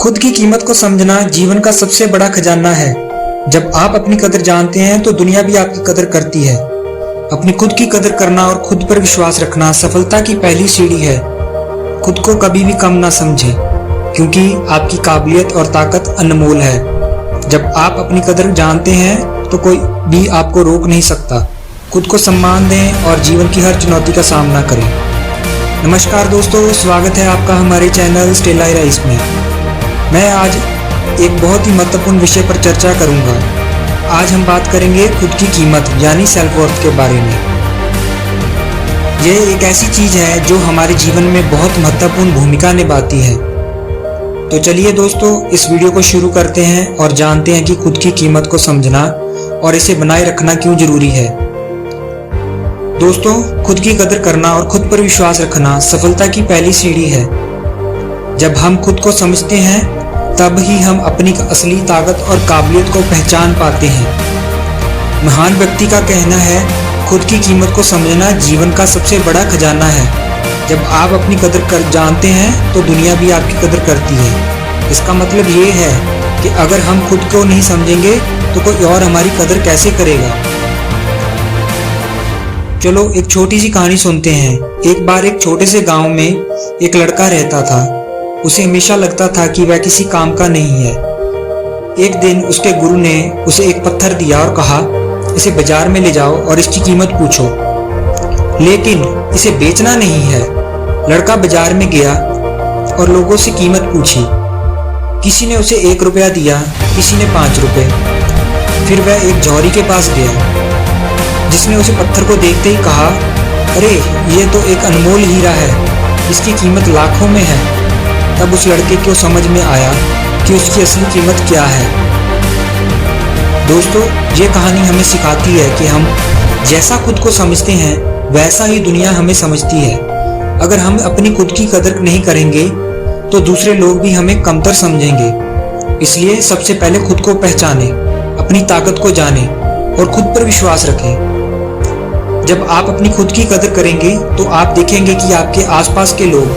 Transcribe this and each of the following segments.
खुद की कीमत को समझना जीवन का सबसे बड़ा खजाना है। जब आप अपनी कदर जानते हैं तो दुनिया भी आपकी कदर करती है। अपनी खुद की कदर करना और खुद पर विश्वास रखना सफलता की पहली सीढ़ी है। खुद को कभी भी कम ना समझें, क्योंकि आपकी काबिलियत और ताकत अनमोल है। जब आप अपनी कदर जानते हैं तो कोई भी आपको रोक नहीं सकता। खुद को सम्मान दें और जीवन की हर चुनौती का सामना करें। नमस्कार दोस्तों, स्वागत है आपका हमारे चैनल स्टिल आई राइज में। मैं आज एक बहुत ही महत्वपूर्ण विषय पर चर्चा करूंगा। आज हम बात करेंगे खुद की कीमत यानी सेल्फ वर्थ के बारे में। यह एक ऐसी चीज है जो हमारे जीवन में बहुत महत्वपूर्ण भूमिका निभाती है। तो चलिए दोस्तों, इस वीडियो को शुरू करते हैं और जानते हैं कि खुद की कीमत को समझना और इसे बनाए रखना क्यों जरूरी है। दोस्तों, खुद की कदर करना और खुद पर विश्वास रखना सफलता की पहली सीढ़ी है। जब हम खुद को समझते हैं तब ही हम अपनी असली ताकत और काबिलियत को पहचान पाते हैं। महान व्यक्ति का कहना है, खुद की कीमत को समझना जीवन का सबसे बड़ा खजाना है। जब आप अपनी कदर जानते हैं तो दुनिया भी आपकी कदर करती है। इसका मतलब ये है कि अगर हम खुद को नहीं समझेंगे तो कोई और हमारी कदर कैसे करेगा। चलो एक छोटी सी कहानी सुनते हैं। एक बार एक छोटे से गांव में एक लड़का रहता था। उसे हमेशा लगता था कि वह किसी काम का नहीं है। एक दिन उसके गुरु ने उसे एक पत्थर दिया और कहा, इसे बाजार में ले जाओ और इसकी कीमत पूछो, लेकिन इसे बेचना नहीं है। लड़का बाजार में गया और लोगों से कीमत पूछी। किसी ने उसे 1 रुपया दिया, किसी ने 5 रुपए। फिर वह एक जौहरी के पास गया, जिसने उसे पत्थर को देखते ही कहा, अरे ये तो एक अनमोल हीरा है, इसकी कीमत लाखों में है। तब उस लड़के को समझ में आया कि उसकी असली कीमत क्या है। दोस्तों, ये कहानी हमें सिखाती है कि हम जैसा खुद को समझते हैं वैसा ही दुनिया हमें समझती है। अगर हम अपनी खुद की कदर नहीं करेंगे तो दूसरे लोग भी हमें कमतर समझेंगे। इसलिए सबसे पहले खुद को पहचानें, अपनी ताकत को जानें और खुद पर विश्वास रखें। जब आप अपनी खुद की कदर करेंगे तो आप देखेंगे कि आपके आसपास के लोग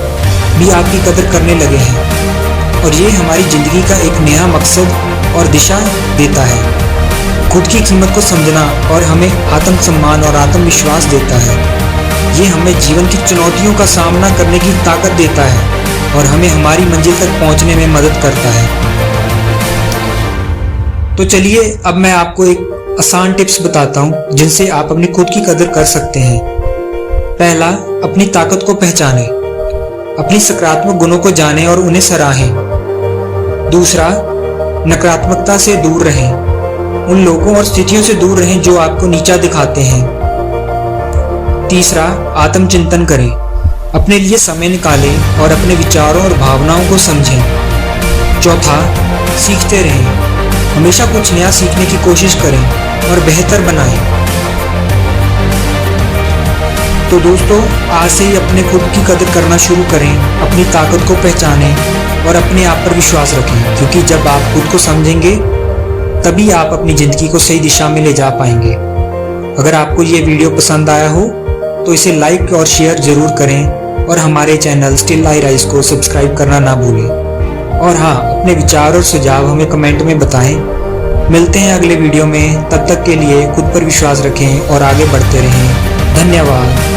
भी आपकी कदर करने लगे हैं और ये हमारी जिंदगी का एक नया मकसद और दिशा देता है। खुद की कीमत को समझना और हमें आत्मसम्मान और आत्मविश्वास देता है। ये हमें जीवन की चुनौतियों का सामना करने की ताकत देता है और हमें हमारी मंजिल तक पहुंचने में मदद करता है। तो चलिए अब मैं आपको एक आसान टिप्स बताता हूं जिनसे आप अपनी खुद की कदर कर सकते हैं। पहला, अपनी ताकत को पहचानें। अपनी सकारात्मक गुणों को जानें और उन्हें सराहें। दूसरा, नकारात्मकता से दूर रहें। उन लोगों और स्थितियों से दूर रहें जो आपको नीचा दिखाते हैं। तीसरा, आत्मचिंतन करें। अपने लिए समय निकालें और अपने विचारों और भावनाओं को समझें। चौथा, सीखते रहें। हमेशा कुछ नया सीखने की कोशिश करें और बेहतर बनाएं। तो दोस्तों, आज से ही अपने खुद की कदर करना शुरू करें, अपनी ताकत को पहचानें और अपने आप पर विश्वास रखें, क्योंकि जब आप खुद को समझेंगे तभी आप अपनी ज़िंदगी को सही दिशा में ले जा पाएंगे। अगर आपको ये वीडियो पसंद आया हो तो इसे लाइक और शेयर ज़रूर करें और हमारे चैनल स्टिल आई राइज को सब्सक्राइब करना ना भूलें। और हाँ, अपने विचार और सुझाव हमें कमेंट में बताएं। मिलते हैं अगले वीडियो में, तब तक के लिए खुद पर विश्वास रखें और आगे बढ़ते रहें। धन्यवाद।